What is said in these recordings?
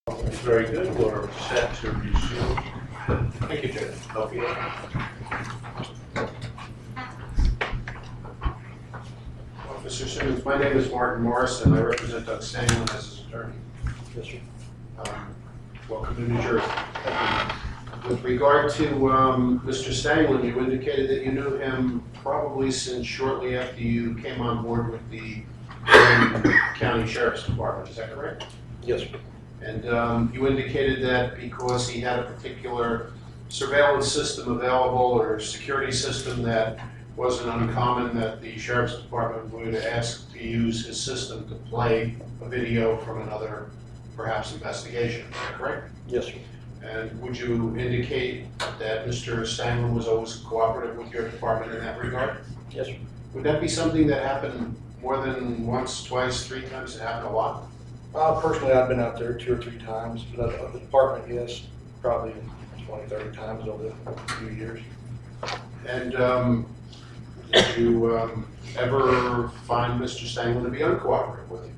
Very good. We're set to resume. Thank you, Judge. Help you. Officer Simmons, my name is Martin Morris, and I represent Doug Stangeland as his attorney. Yes, sir. Welcome to New Jersey. With regard to Mr. Stangeland, you indicated that you knew him probably since shortly after you came on board with the County Sheriff's Department. Is that correct? Yes, sir. And you indicated that because he had a particular surveillance system available or security system that wasn't uncommon, that the Sheriff's Department would ask to use his system to play a video from another, perhaps, investigation. Is that correct? Yes, sir. And would you indicate that Mr. Stangeland was always cooperative with your department in that regard? Yes, sir. Would that be something that happened more than once, twice, three times? It happened a lot? Personally, I've been out there 2 or 3 times, but the department, yes, probably 20, 30 times over a few years. And did you ever find Mr. Stangeland to be uncooperative with you?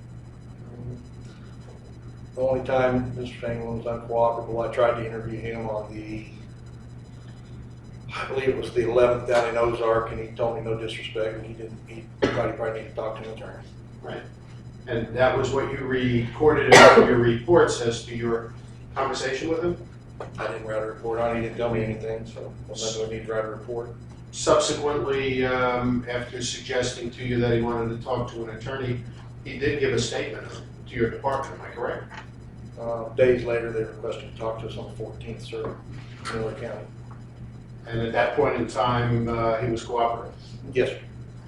The only time Mr. Stangeland was uncooperative, I tried to interview him on I believe it was the 11th down in Ozark, and he told me no disrespect, and he thought he probably needed to talk to an attorney. Right. And that was what you recorded in your reports as to your conversation with him? I didn't write a report on it, he didn't tell me anything, so I need to write a report. Subsequently, after suggesting to you that he wanted to talk to an attorney, he did give a statement to your department, am I correct? Days later, they requested to talk to us on the 14th, sir, in Miller County. And at that point in time, he was cooperative? Yes, sir.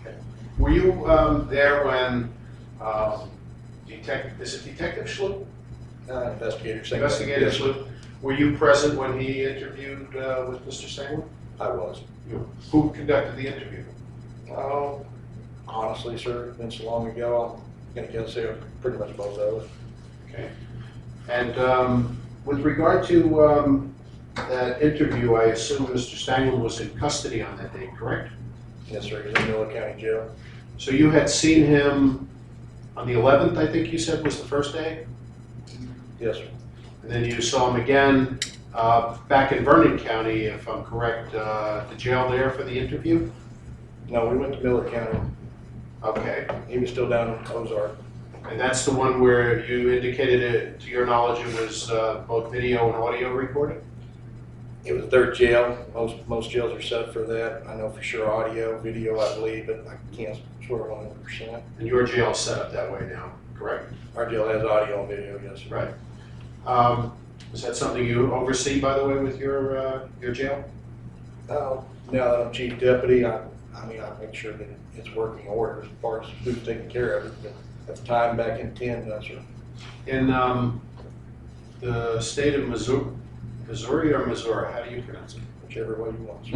Okay. Were you there when is it Detective Schlup? Investigator. Investigator Yes, Schlup. Were you present when he interviewed with Mr. Stangeland? I was. Who conducted the interview? Honestly, sir, it's been so long ago, I'm going to say pretty much both of us. Okay. And with regard to that interview, I assume Mr. Stangeland was in custody on that date, correct? Yes, sir, he's in Miller County Jail. So you had seen him on the 11th, I think you said was the first day? Yes, sir. And then you saw him again back in Vernon County, if I'm correct, the jail there for the interview? No, we went to Miller County. Okay. He was still down in Ozark. And that's the one where you indicated, it, to your knowledge, it was both video and audio recorded? It was their jail. Most jails are set up for that. I know for sure audio, video, I believe, but I can't swear 100%. And your jail is set up that way now, correct? Our jail has audio and video, yes, sir. Right. Is that something you oversee, by the way, with your jail? Now that I'm chief deputy, I make sure that it's working order as far as who's taking care of it. But at the time, back in 10, no, sir. In the state of Missouri or Missouri, how do you pronounce it? Whichever way you want.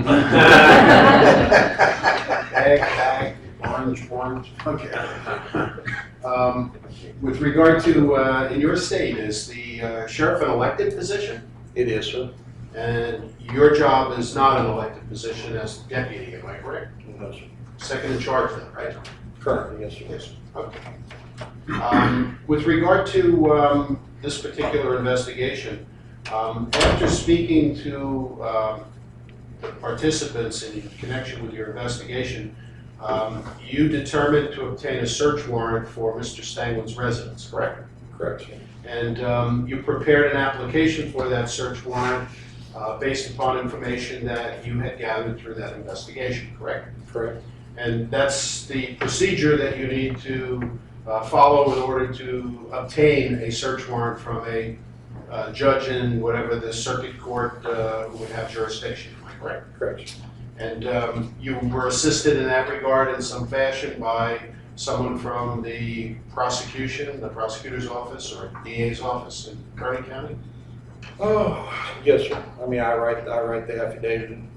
Bag, orange. Okay. With regard to, in your state, is the sheriff an elected position? It is, sir. And your job is not an elected position as deputy, am I correct? No, sir. Second in charge then, right? Currently, yes, sir. Yes. Okay. With regard to this particular investigation, after speaking to the participants in connection with your investigation, you determined to obtain a search warrant for Mr. Stangeland's residence, correct? Correct, sir. And you prepared an application for that search warrant based upon information that you had gathered through that investigation, correct? Correct. And that's the procedure that you need to follow in order to obtain a search warrant from a judge in whatever the circuit court would have jurisdiction, am I correct? Correct. And you were assisted in that regard in some fashion by someone from the prosecution, the prosecutor's office or DA's office in Vernon County? Oh, yes, sir. I mean, I write the affidavit, and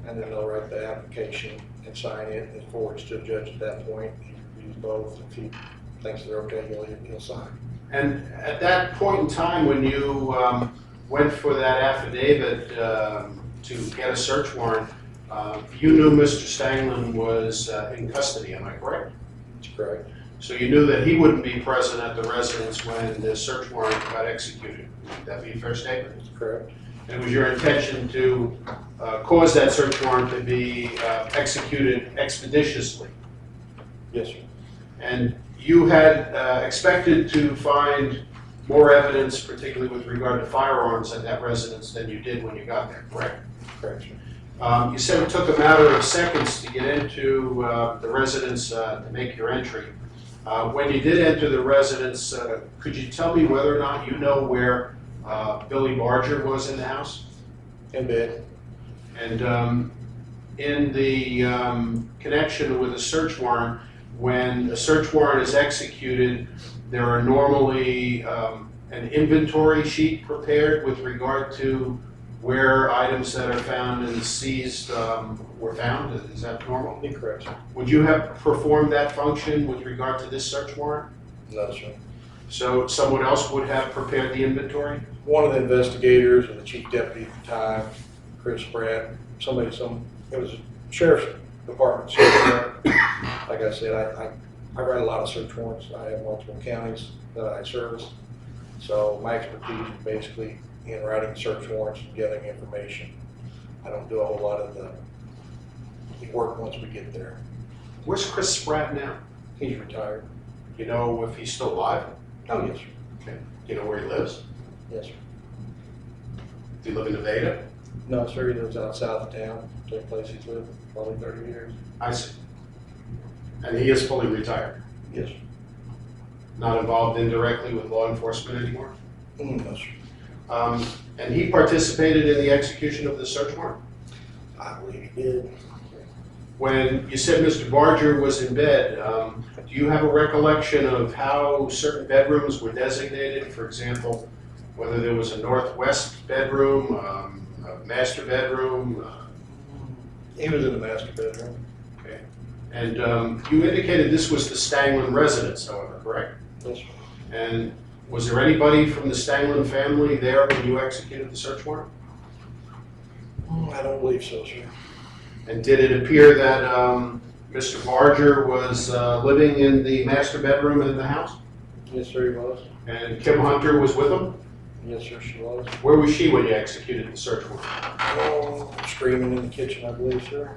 then they'll write the application and sign it, and it forwards to a judge at that point. He reviews both. If he thinks they're okay, he'll sign. And at that point in time, when you went for that affidavit to get a search warrant, you knew Mr. Stangeland was in custody, am I correct? That's correct. So you knew that he wouldn't be present at the residence when the search warrant got executed. Would that be a fair statement? That's correct. And it was your intention to cause that search warrant to be executed expeditiously? Yes, sir. And you had expected to find more evidence, particularly with regard to firearms at that residence than you did when you got there, correct? Correct, sir. You said it took a matter of seconds to get into the residence to make your entry. When you did enter the residence, could you tell me whether or not you know where Billy Barger was in the house? In bed. And in the connection with a search warrant, when a search warrant is executed, there are normally an inventory sheet prepared with regard to where items that are found and seized were found. Is that normal? Incorrect, sir. Would you have performed that function with regard to this search warrant? No, sir. So someone else would have prepared the inventory? One of the investigators or the chief deputy at the time, Chris Pratt, it was a sheriff's department search warrant. Like I said, I write a lot of search warrants. I have multiple counties that I service. So my expertise is basically in writing search warrants and getting information. I don't do a whole lot of the work once we get there. Where's Chris Spratt now? He's retired. You know if he's still alive? Oh, yes, sir. Okay. You know where he lives? Yes, sir. Do you live in Nevada? No, sir, he lives out south of town, same place he's lived probably 30 years. I see. And he is fully retired? Yes, sir. Not involved indirectly with law enforcement anymore? No, sir. And he participated in the execution of the search warrant? I believe he did. When you said Mr. Barger was in bed, do you have a recollection of how certain bedrooms were designated? For example, whether there was a northwest bedroom, a master bedroom? He was in the master bedroom. Okay. And you indicated this was the Stangeland residence, however, correct? Yes, sir. And was there anybody from the Stangeland family there when you executed the search warrant? I don't believe so, sir. And did it appear that Mr. Barger was living in the master bedroom in the house? Yes, sir, he was. And Kim Hunter was with him? Yes, sir, she was. Where was she when you executed the search warrant? Oh, screaming in the kitchen, I believe, sir.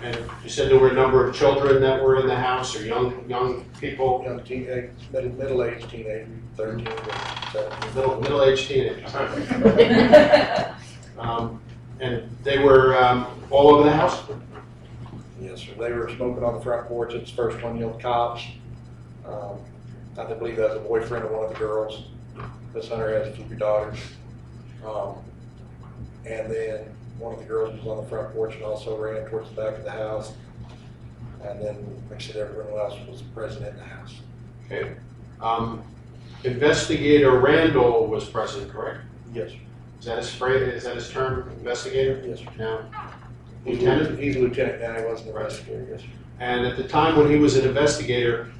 And you said there were a number of children that were in the house, or young people? Young teenage, middle-aged teenager, 13 to 17. Middle-aged teenagers. And they were all over the house? Yes, sir. They were smoking on the front porch. It's the first one yelled cops. I believe that was a boyfriend of one of the girls. Miss Hunter has a few daughters. And then one of the girls was on the front porch and also ran towards the back of the house. And then, like I said, everyone else was present in the house. Okay. Investigator Randall was present, correct? Yes, sir. Is that his phrase, is that his term, investigator? Yes, sir. Now, He's lieutenant? a lieutenant now. He wasn't an investigator. Yes, sir. And at the time when he was an investigator,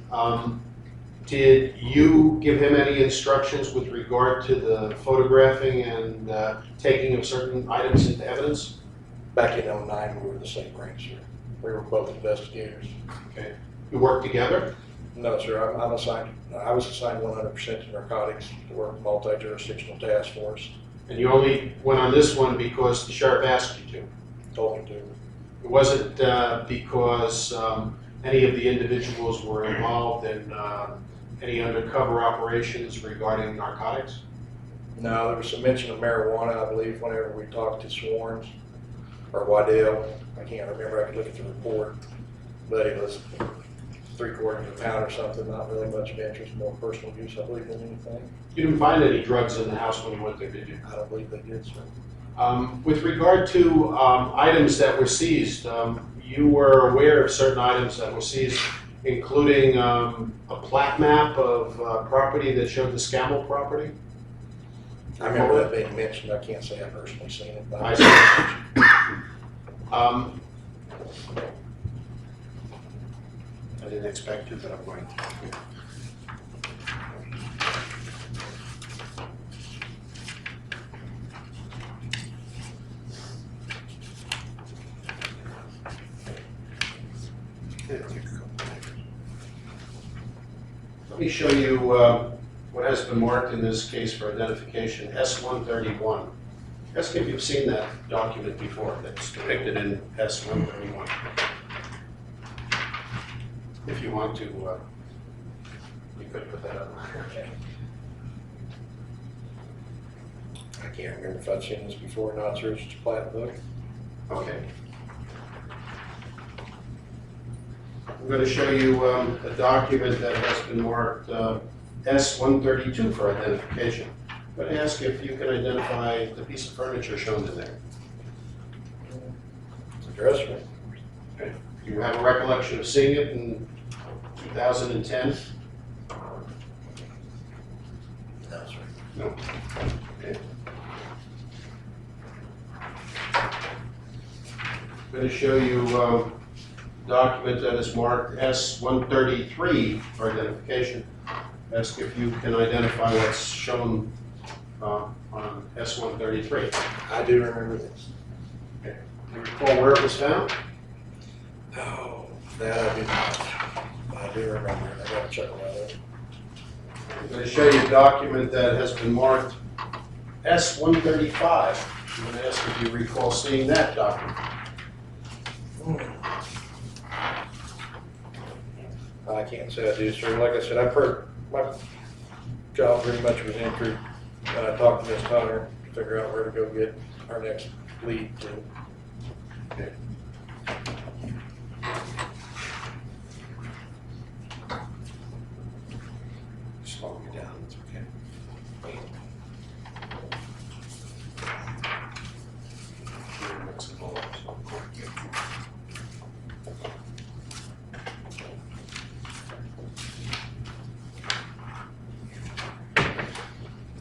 did you give him any instructions with regard to the photographing and taking of certain items into evidence? Back in '09, we were the same rank, sir. We were both investigators. Okay. You worked together? No, sir. I was assigned 100% to narcotics to work multi-jurisdictional task force. And you only went on this one because the sheriff asked you to? Told me to. It wasn't because any of the individuals were involved in any undercover operations regarding narcotics? No, there was some mention of marijuana, I believe, whenever we talked to Swarns or Waddell. I can't remember. I could look at the report, but it was 3/4 of a pound or something. Not really much of interest, more personal use, I believe, than anything. You didn't find any drugs in the house when you went there, did you? I don't believe they did, sir. With regard to items that were seized, you were aware of certain items that were seized, including a plat map of property that showed the Scammell property? I remember that being mentioned. I can't say I've personally seen it. But I see. I didn't expect to, but I'm going to. Let me show you what has been marked in this case for identification, S-131. Ask if you've seen that document before that's depicted in S-131. If you want to, you could put that up. I can't remember if I've seen this before or not, sir. It's just a plat book. Okay. I'm going to show you a document that has been marked S-132 for identification. I'm going to ask if you can identify the piece of furniture shown in there. It's a dresser. Okay. Do you have a recollection of seeing it in 2010? No, sir. No. Okay. I'm going to show you a document that is marked S-133 for identification. Ask if you can identify what's shown on S-133. I do remember this. Okay. Do you recall where it was found? Oh, that I do not. I do remember it. I gotta check on that. I'm going to show you a document that has been marked S-135. I'm going to ask if you recall seeing that document. I can't say I do, sir. Like I said, I've heard my job pretty much was entry. I talked to Ms. Connor to figure out where to go get our next lead to. Okay. Slow me down, it's okay.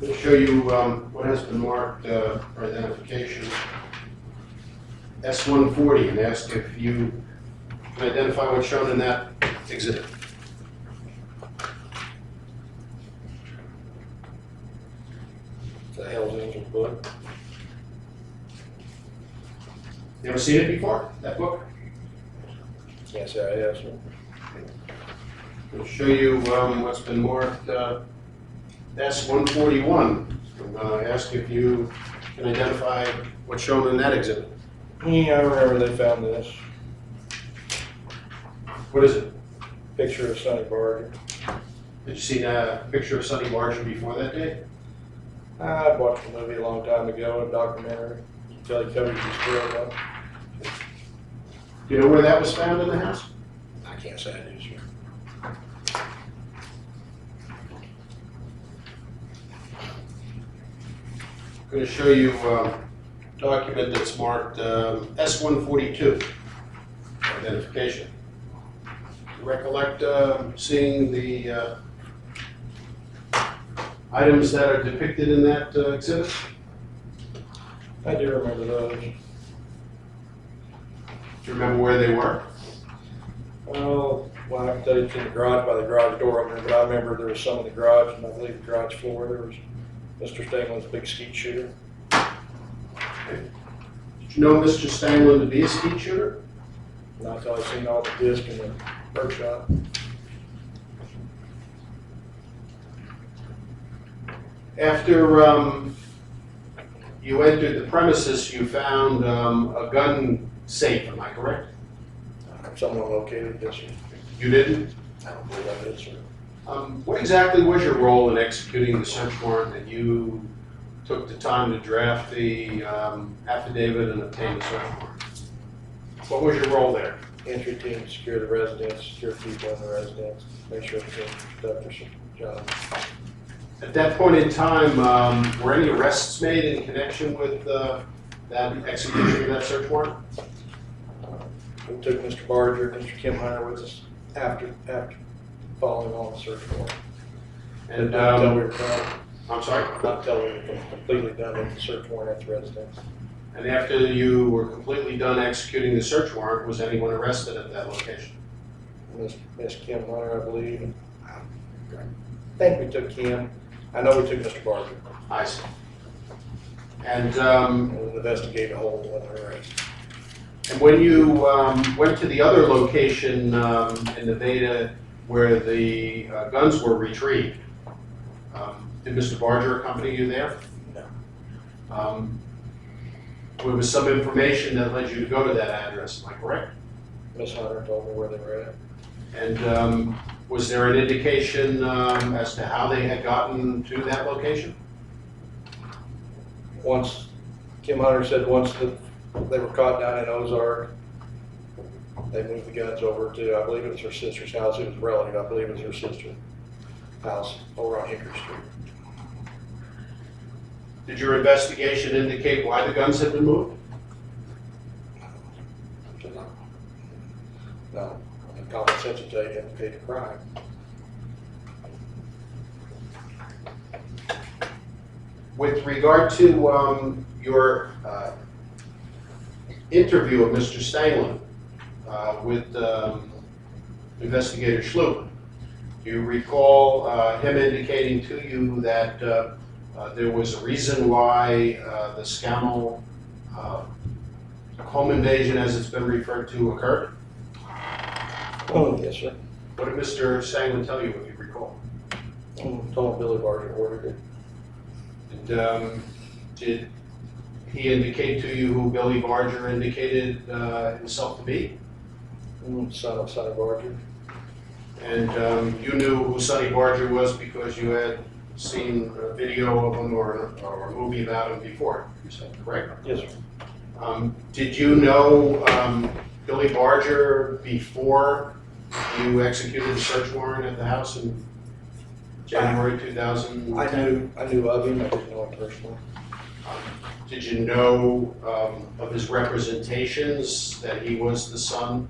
I'll show you what has been marked for identification. S-140, and ask if you can identify what's shown in that exhibit. The Hell's Angels book. You ever seen it before, that book? Can't say I have, sir. I'll show you what's been marked S-141. I'm going to ask if you can identify what's shown in that exhibit. Yeah, I remember they found this. What is it? Picture of Sonny Barger. Did you see a picture of Sonny Barger before that day? I watched the movie a long time ago, a documentary. Until he covered his grill up. Do you know where that was found in the house? I can't say I do, sir. I'm going to show you a document that's marked S-142, identification. You recollect seeing the items that are depicted in that exhibit? I do remember those. Do you remember where they were? Oh, well, I can tell you it's in the garage by the garage door opener, but I remember there was some in the garage, and I believe the garage floor, there was Mr. Stangeland's big skeet shooter. Okay. Did you know Mr. Stangeland to be a skeet shooter? Not until I seen all the disc in the workshop. After you entered the premises, you found a gun safe, am I correct? Someone located this. You didn't? I don't believe I did, sir. What exactly was your role in executing the search warrant that you took the time to draft the affidavit and obtain the search warrant? What was your role there? Entry team, secure the residence, secure people in the residence, make sure everything's conduct their job. At that point in time, were any arrests made in connection with that execution of that search warrant? We took Mr. Barger, Mr. Kim Hunter with us after following on the search warrant. And Not until we were done, I'm sorry. not until we were completely done with the search warrant at the residence. And after you were completely done executing the search warrant, was anyone arrested at that location? Miss Kim Hunter, I believe. I think we took Kim. I know we took Mr. Barger I see. And and investigated a whole other arrest. when you went to the other location in Nevada, where the guns were retrieved. Did Mr. Barger accompany you there? No. There was some information that led you to go to that address, am I correct? Miss Hunter told me where they were at. And was there an indication as to how they had gotten to that location? Once, Kim Hunter said once they were caught down in Ozark, they moved the guns over to, I believe it was her sister's house. It was a relative, I believe it was her sister's house over on Hickory Street. Did your investigation indicate why the guns had been moved? No, and common sense would tell you to indicate a crime. With regard to your interview of Mr. Stangeland with Investigator Schlup, do you recall him indicating to you that there was a reason why the Scammell home invasion, as it's been referred to, occurred? Oh, yes, sir. What did Mr. Stangeland tell you, if you recall? Told him Billy Barger ordered it. And did he indicate to you who Billy Barger indicated himself to be? Son of Sonny Barger. And you knew who Sonny Barger was because you had seen a video of him or a movie about him before, you said, correct? Yes, sir. Did you know Billy Barger before you executed the search warrant at the house in January 2000? I knew of him. I didn't know him personally. Did you know of his representations that he was the son,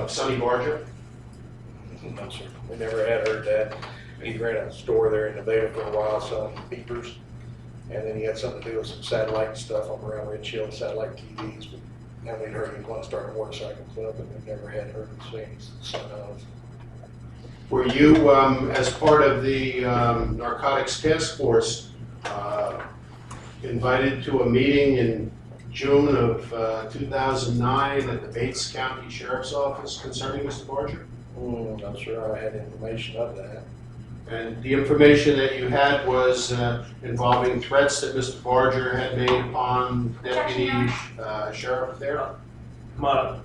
Sonny Barger? No, sir. We never had heard that. He ran a store there in Nevada for a while, selling beepers. And then he had something to do with some satellite stuff on around Red Shield, satellite TVs. But now we'd heard he was going to start a motorcycle club, but we never had heard him say he's the son of. Were you, as part of the narcotics task force, invited to a meeting in June of 2009 at the Bates County Sheriff's Office concerning Mr. Barger? I'm sure I had information of that. And the information that you had was involving threats that Mr. Barger had made upon Deputy Sheriff there? Come on up.